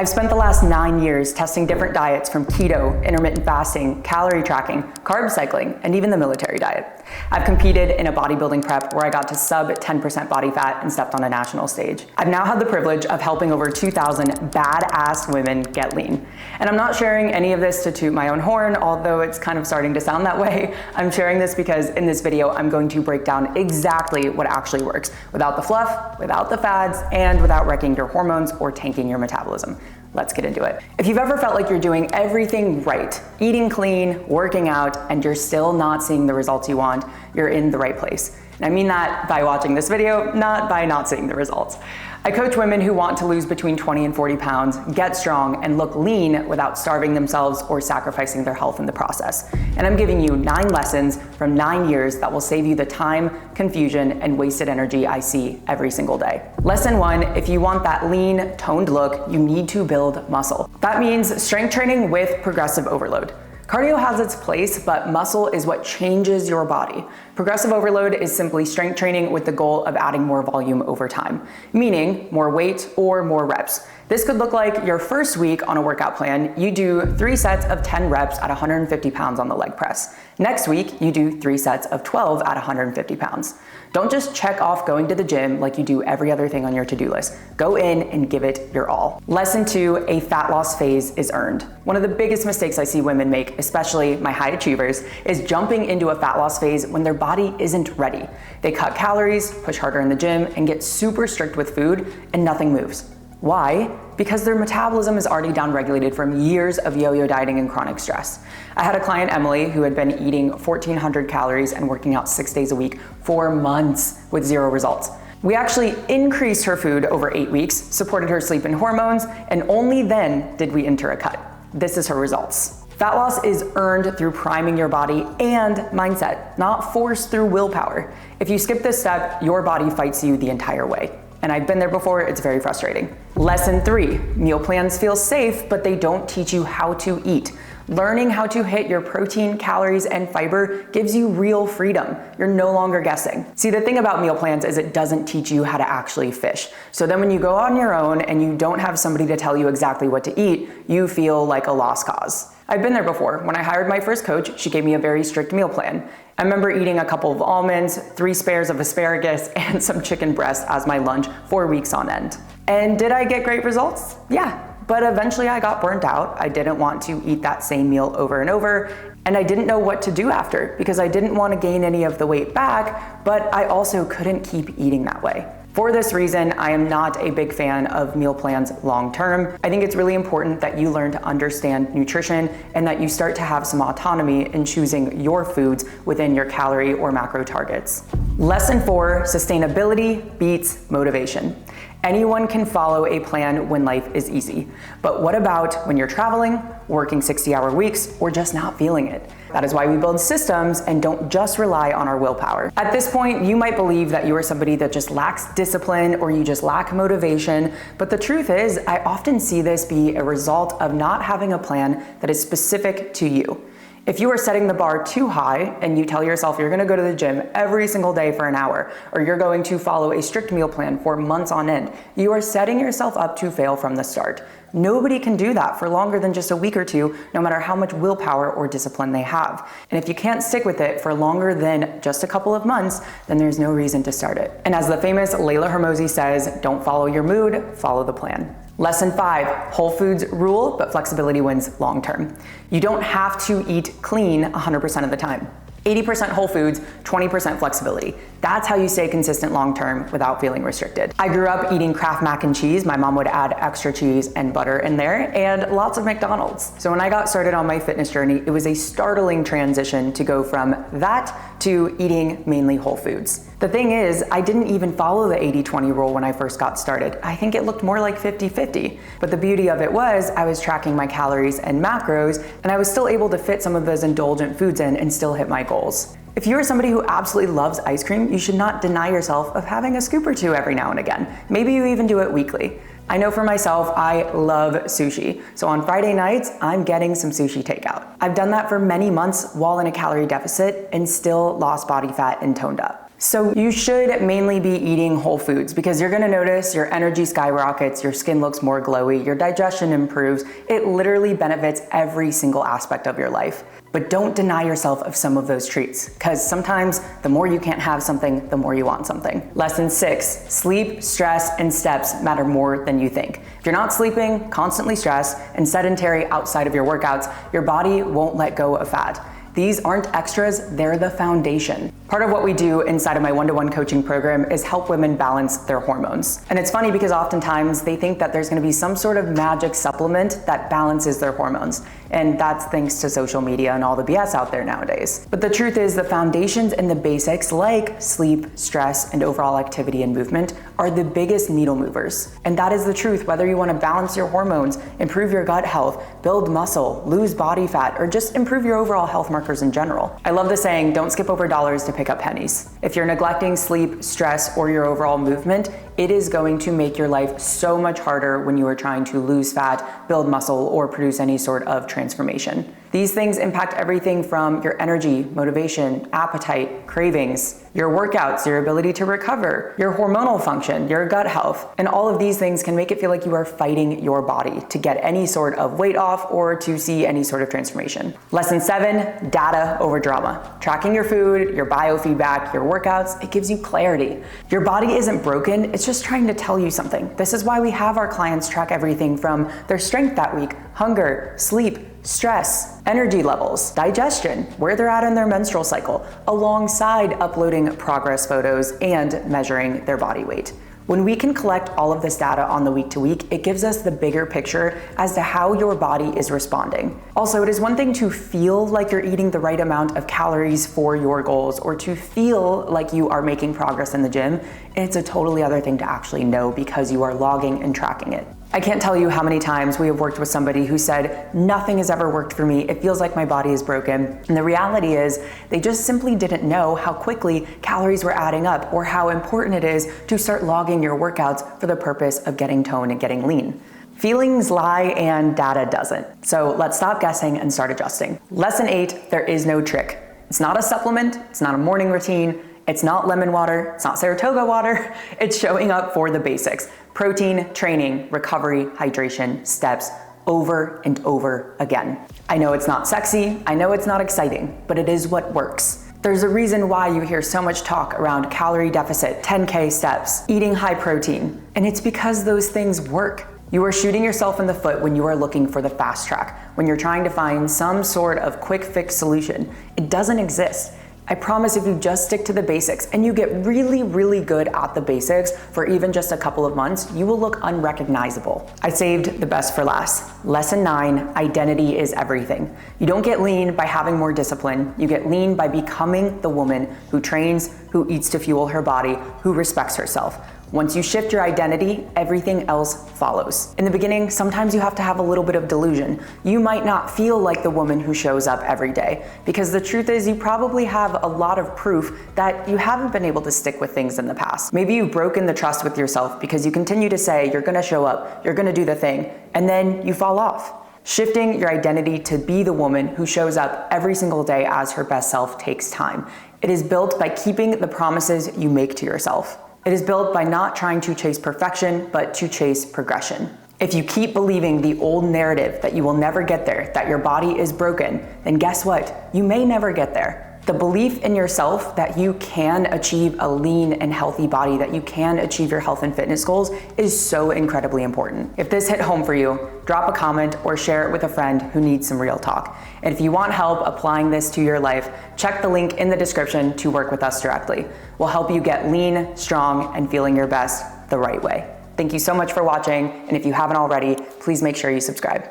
I've spent the last 9 years testing different diets from keto, intermittent fasting, calorie tracking, carb cycling, and even the military diet. I've competed in a bodybuilding prep where I got to sub 10% body fat and stepped on a national stage. I've now had the privilege of helping over 2,000 badass women get lean. And I'm not sharing any of this to toot my own horn, although it's kind of starting to sound that way. I'm sharing this because in this video, I'm going to break down exactly what actually works, without the fluff, without the fads, and without wrecking your hormones or tanking your metabolism. Let's get into it. If you've ever felt like you're doing everything right, eating clean, working out, and you're still not seeing the results you want, you're in the right place. And I mean that by watching this video, not by not seeing the results. I coach women who want to lose between 20 and 40 pounds, get strong, and look lean without starving themselves or sacrificing their health in the process. And I'm giving you 9 lessons from 9 years that will save you the time, confusion, and wasted energy I see every single day. Lesson 1, if you want that lean, toned look, you need to build muscle. That means strength training with progressive overload. Cardio has its place, but muscle is what changes your body. Progressive overload is simply strength training with the goal of adding more volume over time, meaning more weight or more reps. This could look like your first week on a workout plan, you do 3 sets of 10 reps at 150 pounds on the leg press. Next week, you do 3 sets of 12 at 150 pounds. Don't just check off going to the gym like you do every other thing on your to-do list. Go in and give it your all. Lesson 2, a fat loss phase is earned. One of the biggest mistakes I see women make, especially my high achievers, is jumping into a fat loss phase when their body isn't ready. They cut calories, push harder in the gym, and get super strict with food, and nothing moves. Why? Because their metabolism is already downregulated from years of yo-yo dieting and chronic stress. I had a client, Emily, who had been eating 1,400 calories and working out 6 days a week for months with 0 results. We actually increased her food over 8 weeks, supported her sleep and hormones, and only then did we enter a cut. This is her results. Fat loss is earned through priming your body and mindset, not forced through willpower. If you skip this step, your body fights you the entire way. And I've been there before, it's very frustrating. Lesson 3, meal plans feel safe, but they don't teach you how to eat. Learning how to hit your protein, calories, and fiber gives you real freedom. You're no longer guessing. See, the thing about meal plans is it doesn't teach you how to actually fish. So then when you go on your own and you don't have somebody to tell you exactly what to eat, you feel like a lost cause. I've been there before. When I hired my first coach, she gave me a very strict meal plan. I remember eating a couple of almonds, 3 spares of asparagus, and some chicken breast as my lunch 4 weeks on end. And did I get great results? Yeah. But eventually I got burnt out. I didn't want to eat that same meal over and over, and I didn't know what to do after because I didn't want to gain any of the weight back, but I also couldn't keep eating that way. For this reason, I am not a big fan of meal plans long term. I think it's really important that you learn to understand nutrition and that you start to have some autonomy in choosing your foods within your calorie or macro targets. Lesson 4, sustainability beats motivation. Anyone can follow a plan when life is easy. But what about when you're traveling, working 60-hour weeks, or just not feeling it? That is why we build systems and don't just rely on our willpower. At this point, you might believe that you are somebody that just lacks discipline or you just lack motivation, but the truth is, I often see this be a result of not having a plan that is specific to you. If you are setting the bar too high and you tell yourself you're gonna go to the gym every single day for an hour, or you're going to follow a strict meal plan for months on end, you are setting yourself up to fail from the start. Nobody can do that for longer than just a week or two, no matter how much willpower or discipline they have. And if you can't stick with it for longer than just a couple of months, then there's no reason to start it. And as the famous Layla Hormozi says, don't follow your mood, follow the plan. Lesson 5, whole foods rule, but flexibility wins long term. You don't have to eat clean 100% of the time. 80% whole foods, 20% flexibility. That's how you stay consistent long-term without feeling restricted. I grew up eating Kraft mac and cheese. My mom would add extra cheese and butter in there and lots of McDonald's. So when I got started on my fitness journey, it was a startling transition to go from that to eating mainly whole foods. The thing is, I didn't even follow the 80-20 rule when I first got started. I think it looked more like 50-50. But the beauty of it was I was tracking my calories and macros, and I was still able to fit some of those indulgent foods in and still hit my goals. If you're somebody who absolutely loves ice cream, you should not deny yourself of having a scoop or two every now and again. Maybe you even do it weekly. I know for myself, I love sushi. So on Friday nights, I'm getting some sushi takeout. I've done that for many months while in a calorie deficit and still lost body fat and toned up. So you should mainly be eating whole foods because you're gonna notice your energy skyrockets, your skin looks more glowy, your digestion improves. It literally benefits every single aspect of your life. But don't deny yourself of some of those treats, because sometimes the more you can't have something, the more you want something. Lesson 6, sleep, stress, and steps matter more than you think. If you're not sleeping, constantly stressed, and sedentary outside of your workouts, your body won't let go of fat. These aren't extras, they're the foundation. Part of what we do inside of my one-to-one coaching program is help women balance their hormones. And it's funny because oftentimes they think that there's gonna be some sort of magic supplement that balances their hormones. And that's thanks to social media and all the BS out there nowadays. But the truth is the foundations and the basics like sleep, stress, and overall activity and movement are the biggest needle movers. And that is the truth, whether you wanna balance your hormones, improve your gut health, build muscle, lose body fat, or just improve your overall health markers in general. I love the saying, don't skip over dollars to pick up pennies. If you're neglecting sleep, stress, or your overall movement, it is going to make your life so much harder when you are trying to lose fat, build muscle, or produce any sort of transformation. These things impact everything from your energy, motivation, appetite, cravings, your workouts, your ability to recover, your hormonal function, your gut health. And all of these things can make it feel like you are fighting your body to get any sort of weight off or to see any sort of transformation. Lesson 7, data over drama. Tracking your food, your biofeedback, your workouts, it gives you clarity. Your body isn't broken, it's just trying to tell you something. This is why we have our clients track everything from their strength that week, hunger, sleep, stress, energy levels, digestion, where they're at in their menstrual cycle, alongside uploading progress photos and measuring their body weight. When we can collect all of this data on the week to week, it gives us the bigger picture as to how your body is responding. Also, it is one thing to feel like you're eating the right amount of calories for your goals or to feel like you are making progress in the gym. It's a totally other thing to actually know because you are logging and tracking it. I can't tell you how many times we have worked with somebody who said, nothing has ever worked for me. It feels like my body is broken. And the reality is they just simply didn't know how quickly calories were adding up or how important it is to start logging your workouts for the purpose of getting toned and getting lean. Feelings lie and data doesn't. So let's stop guessing and start adjusting. Lesson 8, there is no trick. It's not a supplement, it's not a morning routine, it's not lemon water, it's not Saratoga water, it's showing up for the basics. Protein, training, recovery, hydration, steps, over and over again. I know it's not sexy, I know it's not exciting, but it is what works. There's a reason why you hear so much talk around calorie deficit, 10K steps, eating high protein, and it's because those things work. You are shooting yourself in the foot when you are looking for the fast track, when you're trying to find some sort of quick fix solution. It doesn't exist. I promise if you just stick to the basics and you get really, really good at the basics for even just a couple of months, you will look unrecognizable. I saved the best for last. Lesson 9, identity is everything. You don't get lean by having more discipline. You get lean by becoming the woman who trains, who eats to fuel her body, who respects herself. Once you shift your identity, everything else follows. In the beginning, sometimes you have to have a little bit of delusion. You might not feel like the woman who shows up every day, because the truth is you probably have a lot of proof that you haven't been able to stick with things in the past. Maybe you've broken the trust with yourself because you continue to say you're gonna show up, you're gonna do the thing, and then you fall off. Shifting your identity to be the woman who shows up every single day as her best self takes time. It is built by keeping the promises you make to yourself. It is built by not trying to chase perfection, but to chase progression. If you keep believing the old narrative that you will never get there, that your body is broken, then guess what? You may never get there. The belief in yourself that you can achieve a lean and healthy body, that you can achieve your health and fitness goals is so incredibly important. If this hit home for you, drop a comment or share it with a friend who needs some real talk. And if you want help applying this to your life, check the link in the description to work with us directly. We'll help you get lean, strong, and feeling your best the right way. Thank you so much for watching, and if you haven't already, please make sure you subscribe.